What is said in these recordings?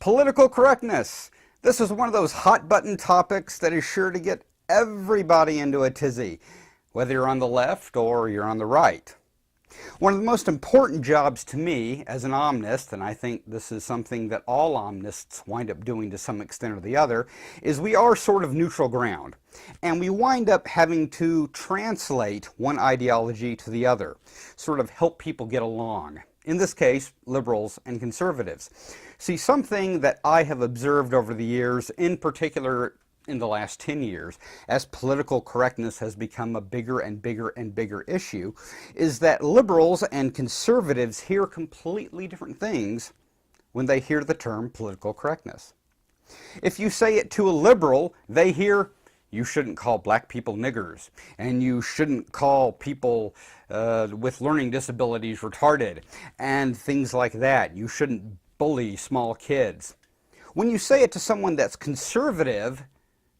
Political correctness. This is one of those hot button topics that is sure to get everybody into a tizzy, whether you're on the left or you're on the right. One of the most important jobs to me as an Omnist, and I think this is something that all Omnists wind up doing to some extent or the other, is we are sort of neutral ground. And we wind up having to translate one ideology to the other, sort of help people get along. In this case, liberals and conservatives. See, something that I have observed over the years, in particular in the last 10 years, as political correctness has become a bigger and bigger and bigger issue, is that liberals and conservatives hear completely different things when they hear the term political correctness. If you say it to a liberal, they hear, you shouldn't call black people niggers, and you shouldn't call people with learning disabilities retarded, and things like that. You shouldn't bully small kids. When you say it to someone that's conservative,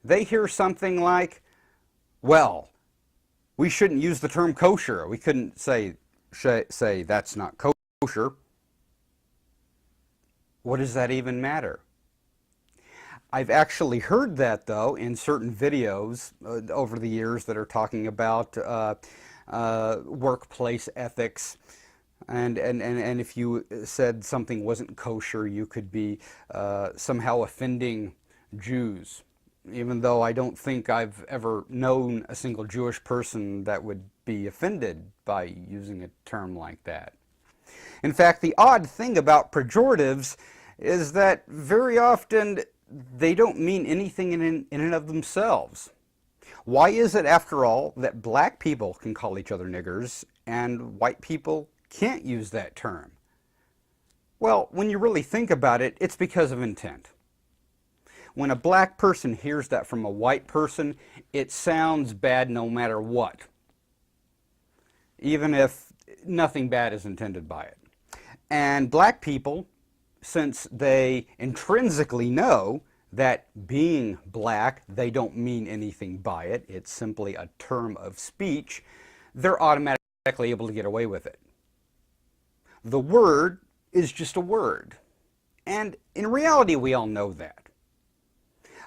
they hear something like, well, we shouldn't use the term kosher. We couldn't say that's not kosher. What does that even matter? I've actually heard that, though, in certain videos over the years that are talking about workplace ethics. And if you said something wasn't kosher, you could be somehow offending Jews. Even though I don't think I've ever known a single Jewish person that would be offended by using a term like that. In fact, the odd thing about pejoratives is that very often they don't mean anything in and of themselves. Why is it, after all, that black people can call each other niggers and white people can't use that term? Well, when you really think about it, it's because of intent. When a black person hears that from a white person, it sounds bad no matter what, even if nothing bad is intended by it. And black people, since they intrinsically know that being black, they don't mean anything by it, it's simply a term of speech, they're automatically able to get away with it. The word is just a word. And in reality, we all know that.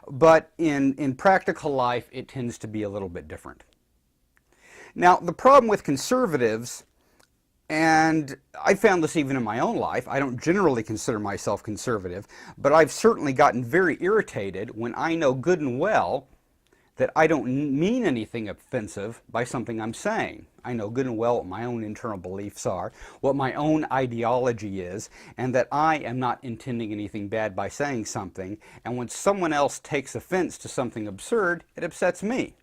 But in practical life, it tends to be a little bit different. Now, the problem with conservatives, and I found this even in my own life, I don't generally consider myself conservative, but I've certainly gotten very irritated when I know good and well that I don't mean anything offensive by something I'm saying. I know good and well what my own internal beliefs are, what my own ideology is, and that I am not intending anything bad by saying something, and when someone else takes offense to something absurd, it upsets me.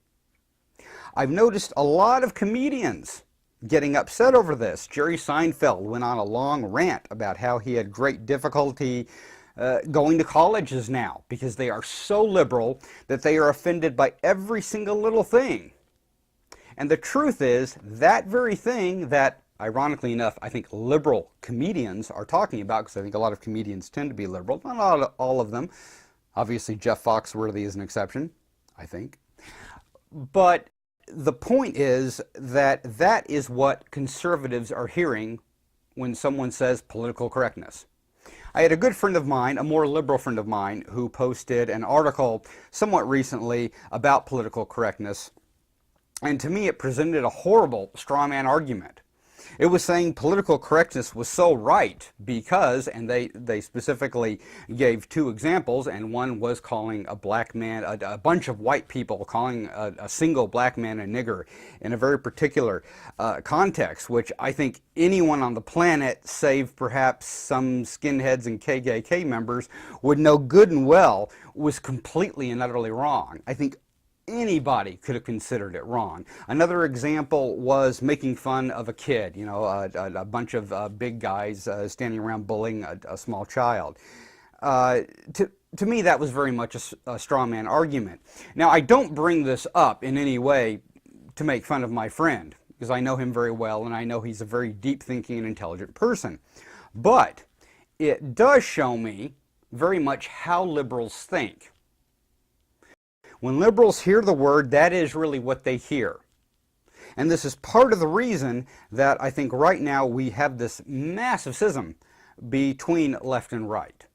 I've noticed a lot of comedians getting upset over this. Jerry Seinfeld went on a long rant about how he had great difficulty going to colleges now because they are so liberal that they are offended by every single little thing. And the truth is, that very thing that, ironically enough, I think liberal comedians are talking about, because I think a lot of comedians tend to be liberal, not all of them. Obviously, Jeff Foxworthy is an exception, I think. But the point is that that is what conservatives are hearing when someone says political correctness. I had a good friend of mine, a more liberal friend of mine, who posted an article somewhat recently about political correctness, and to me it presented a horrible straw man argument. It was saying political correctness was so right because, and they specifically gave two examples, and one was calling a black man, a bunch of white people calling a single black man a nigger in a very particular context, which I think anyone on the planet, save perhaps some skinheads and KKK members, would know good and well was completely and utterly wrong. I think anybody could have considered it wrong. Another example was making fun of a kid, you know, a bunch of big guys standing around bullying a small child. To me, that was very much a straw man argument. Now, I don't bring this up in any way to make fun of my friend, because I know him very well, and I know he's a very deep-thinking and intelligent person. But it does show me very much how liberals think. When liberals hear the word, that is really what they hear. And this is part of the reason that I think right now we have this massive schism between left and right.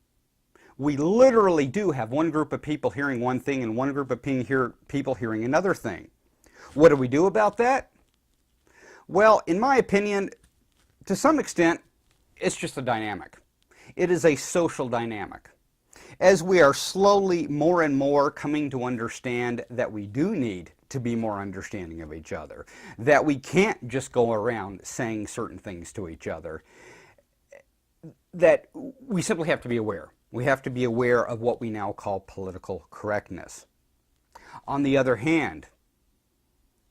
We literally do have one group of people hearing one thing and one group of people hearing another thing. What do we do about that? Well, in my opinion, to some extent, it's just a dynamic. It is a social dynamic. As we are slowly more and more coming to understand that we do need to be more understanding of each other, that we can't just go around saying certain things to each other, that we simply have to be aware. We have to be aware of what we now call political correctness. On the other hand,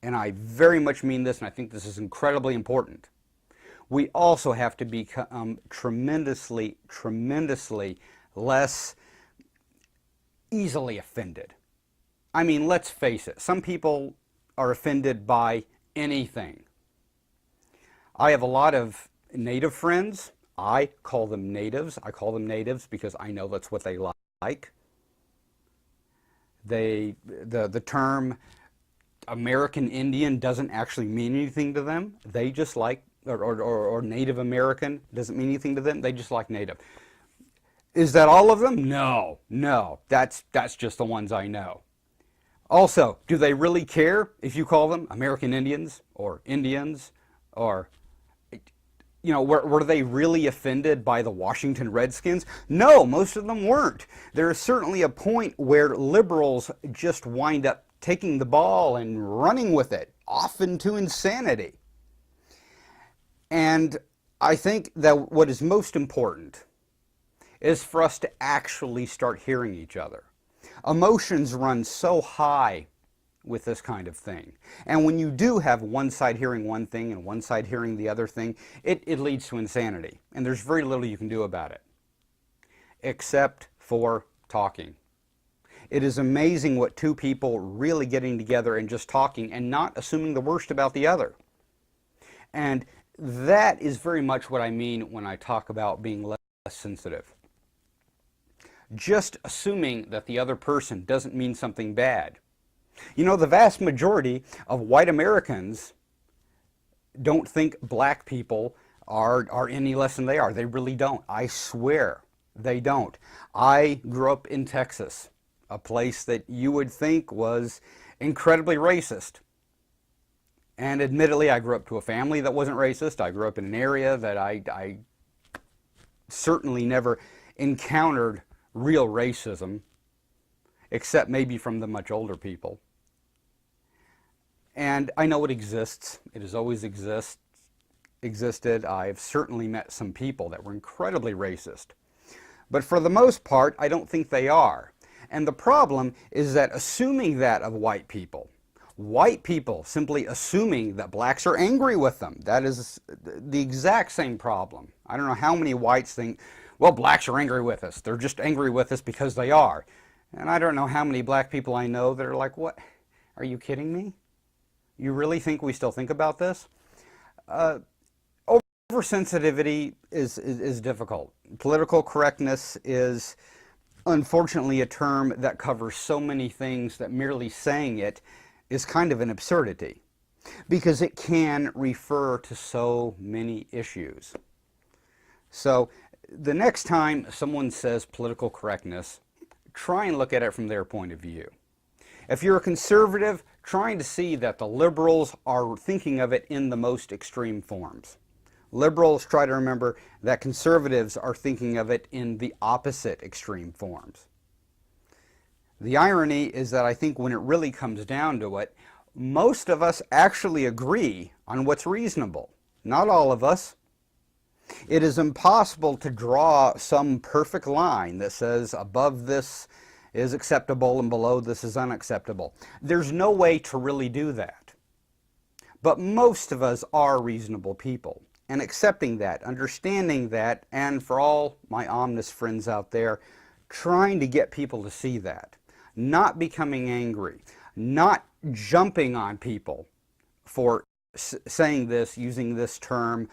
and I very much mean this, and I think this is incredibly important, we also have to become tremendously less easily offended. I mean, let's face it, some people are offended by anything. I have a lot of native friends. I call them natives. I call them natives because I know that's what they like. The term American Indian doesn't actually mean anything to them. They just like, or Native American doesn't mean anything to them. They just like native. Is that all of them? No, no. That's just the ones I know. Also, do they really care if you call them American Indians or Indians, or, you know, were they really offended by the Washington Redskins? No, most of them weren't. There is certainly a point where liberals just wind up taking the ball and running with it, often to insanity. And I think that what is most important is for us to actually start hearing each other. Emotions run so high with this kind of thing. And when you do have one side hearing one thing and one side hearing the other thing, it leads to insanity. And there's very little you can do about it, except for talking. It is amazing what two people really getting together and just talking and not assuming the worst about the other. And that is very much what I mean when I talk about being less sensitive. Just assuming that the other person doesn't mean something bad. You know, the vast majority of white Americans don't think black people are any less than they are. They really don't. I swear they don't. I grew up in Texas, a place that you would think was incredibly racist. And admittedly, I grew up to a family that wasn't racist. I grew up in an area that I certainly never encountered real racism, except maybe from the much older people. And I know it exists. It has always existed. I've certainly met some people that were incredibly racist. But for the most part, I don't think they are. And the problem is that assuming that of white people simply assuming that blacks are angry with them, that is the exact same problem. I don't know how many whites think, well, blacks are angry with us. They're just angry with us because they are. And I don't know how many black people I know that are like, what? Are you kidding me? You really think we still think about this? Oversensitivity is difficult. Political correctness is unfortunately a term that covers so many things that merely saying it is kind of an absurdity, because it can refer to so many issues. So the next time someone says political correctness, try and look at it from their point of view. If you're a conservative, trying to see that the liberals are thinking of it in the most extreme forms. Liberals try to remember that conservatives are thinking of it in the opposite extreme forms. The irony is that I think when it really comes down to it, most of us actually agree on what's reasonable. Not all of us. It is impossible to draw some perfect line that says above this is acceptable and below this is unacceptable. There's no way to really do that. But most of us are reasonable people. And accepting that, understanding that, and for all my Omnist friends out there, trying to get people to see that. Not becoming angry. Not jumping on people for saying this, using this term,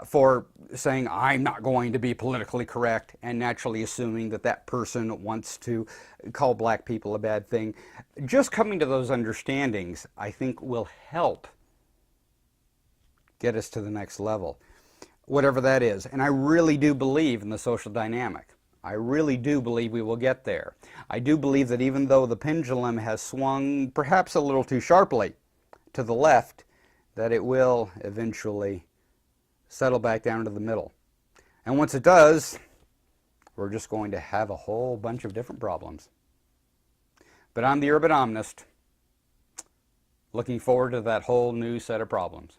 for saying I'm not going to be politically correct, and naturally assuming that that person wants to call black people a bad thing. Just coming to those understandings, I think, will help get us to the next level, whatever that is. And I really do believe in the social dynamic. I really do believe we will get there. I do believe that even though the pendulum has swung perhaps a little too sharply to the left, that it will eventually settle back down to the middle. And once it does, we're just going to have a whole bunch of different problems. But I'm the Urban Omnist, looking forward to that whole new set of problems.